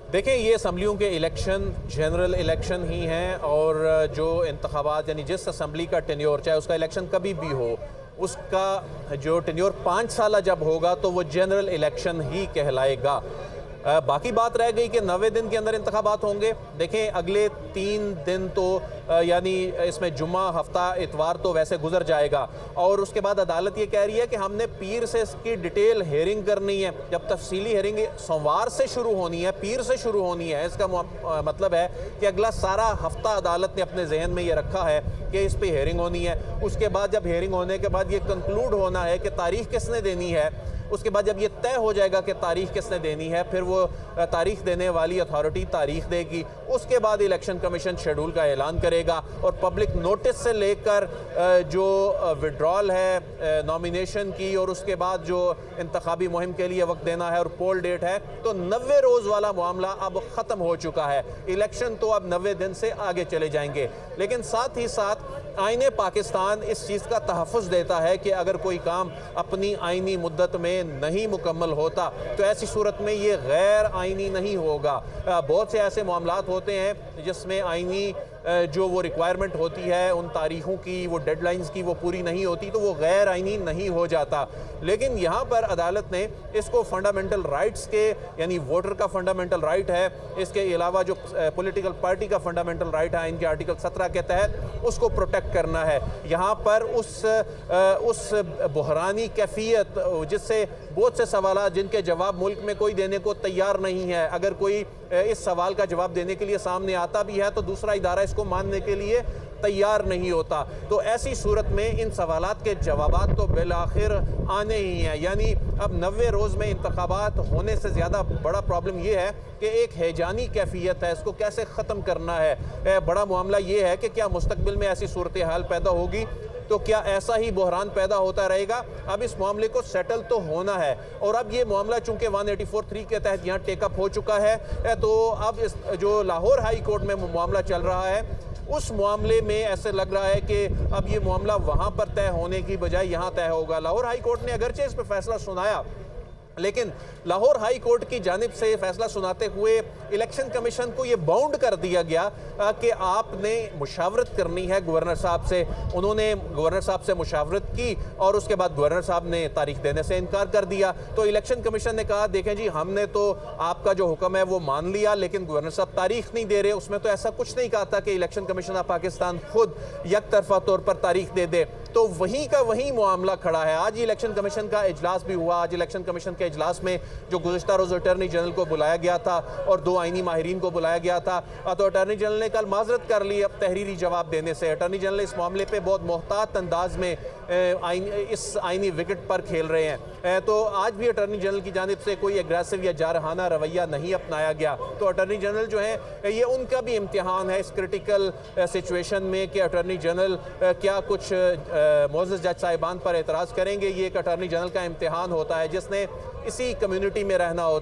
देखें, ये असम्बलियों के इलेक्शन जनरल इलेक्शन ही हैं और जो इंतखाबात यानी जिस असम्बली का टेन्योर चाहे उसका इलेक्शन कभी भी हो, उसका जो टेन्योर 5 साल जब होगा तो वो जनरल इलेक्शन ही कहलाएगा। बाकी बात रह गई कि 90 दिन के अंदर इंतखाबात होंगे। देखें, अगले 3 दिन तो यानी इसमें जुम्मा, हफ्ता, इतवार तो वैसे गुजर जाएगा और उसके बाद अदालत ये कह रही है कि हमने पीर से इसकी डिटेल हेयरिंग करनी है। जब तफसीली हेयरिंग सोमवार से शुरू होनी है, पीर से शुरू होनी है, इसका मतलब है कि अगला सारा हफ्ता अदालत ने अपने जहन में ये रखा है कि इस पर हेयरिंग होनी है। उसके बाद जब हेयरिंग होने के बाद ये कंक्लूड होना है कि तारीख किसने देनी है, उसके बाद जब ये तय हो जाएगा कि तारीख किसने देनी है, फिर वो तारीख देने वाली अथॉरिटी तारीख देगी। उसके बाद इलेक्शन कमीशन शेड्यूल का ऐलान करेगा और पब्लिक नोटिस से लेकर जो विड्रॉल है नॉमिनेशन की और उसके बाद जो इंतखाबी मुहिम के लिए वक्त देना है और पोल डेट है, तो 90 रोज़ वाला मामला अब ख़त्म हो चुका है। इलेक्शन तो अब 90 दिन से आगे चले जाएंगे। लेकिन साथ ही साथ आईने पाकिस्तान इस चीज़ का तहफ़्फ़ुज़ देता है कि अगर कोई काम अपनी आइनी मुद्दत में नहीं मुकम्मल होता तो ऐसी सूरत में ये गैर आइनी नहीं होगा। बहुत से ऐसे मामलात होते हैं जिसमें आइनी जो वो रिक्वायरमेंट होती है उन तारीखों की, वो डेडलाइंस की, वो पूरी नहीं होती तो वो गैर आइनी नहीं हो जाता। लेकिन यहाँ पर अदालत ने इसको फंडामेंटल राइट्स के, यानी वोटर का फंडामेंटल राइट है, इसके अलावा जो पॉलिटिकल पार्टी का फंडामेंटल राइट है इनके आर्टिकल 17 के तहत, उसको प्रोटेक्ट करना है। यहाँ पर उस बहरानी कैफियत जिससे बहुत से सवाल जिनके जवाब मुल्क में कोई देने को तैयार नहीं है, अगर कोई इस सवाल का जवाब देने के लिए सामने आता भी है तो दूसरा इदारा इसको मानने के लिए तैयार नहीं होता। तो ऐसी सूरत में इन सवालात के जवाबात तो बिलाखिर आने ही हैं। यानी अब 90 रोज़ में इंतखाबात होने से ज़्यादा बड़ा प्रॉब्लम ये है कि एक हैजानी कैफियत है, इसको कैसे ख़त्म करना है। बड़ा मामला ये है कि क्या मुस्तकबिल में ऐसी सूरत हाल पैदा होगी तो क्या ऐसा ही बहरान पैदा होता रहेगा। अब इस मामले को सेटल तो होना है और अब ये मामला चूंकि 184(3) के तहत यहाँ टेकअप हो चुका है तो अब इस जो लाहौर हाई कोर्ट में मामला चल रहा है उस मामले में ऐसे लग रहा है कि अब ये मामला वहाँ पर तय होने की बजाय यहाँ तय होगा। लाहौर हाई कोर्ट ने अगरचे इस पर फैसला सुनाया, लेकिन लाहौर हाई कोर्ट की जानिब से फैसला सुनाते हुए इलेक्शन कमीशन को ये बाउंड कर दिया गया कि आपने मुशावरत करनी है गवर्नर साहब से। उन्होंने गवर्नर साहब से मुशावरत की और उसके बाद गवर्नर साहब ने तारीख देने से इनकार कर दिया। तो इलेक्शन कमीशन ने कहा, देखें जी, हमने तो आपका जो हुक्म है वो मान लिया, लेकिन गवर्नर साहब तारीख नहीं दे रहे। उसमें तो ऐसा कुछ नहीं कहा था कि इलेक्शन कमीशन ऑफ पाकिस्तान खुद यकतरफा तौर पर तारीख दे दे। तो वहीं का वहीं मामला खड़ा है। आज इलेक्शन कमीशन का इजलास भी हुआ। आज इलेक्शन कमीशन के इजलास में जो गुज़िश्ता रोज़ अटॉर्नी जनरल को बुलाया गया था और 2 आइनी माहिरीन को बुलाया गया था, तो अटॉर्नी जनरल ने कल माजरत कर ली अब तहरीरी जवाब देने से। अटॉर्नी जनरल इस मामले पे बहुत मोहतात अंदाज में इस आइनी विकेट पर खेल रहे हैं। तो आज भी अटॉर्नी जनरल की जानिब से कोई एग्रेसिव या जारहाना रवैया नहीं अपनाया गया। तो अटॉर्नी जनरल जो है ये उनका भी इम्तिहान है इस क्रिटिकल सिचुएशन में कि अटॉर्नी जनरल क्या कुछ मोअज़्ज़ज़ जज साहिबान पर एतराज़ करेंगे। ये एक अटॉर्नी जनरल का इम्तिहान होता है जिसने इसी कम्युनिटी में रहना होता है।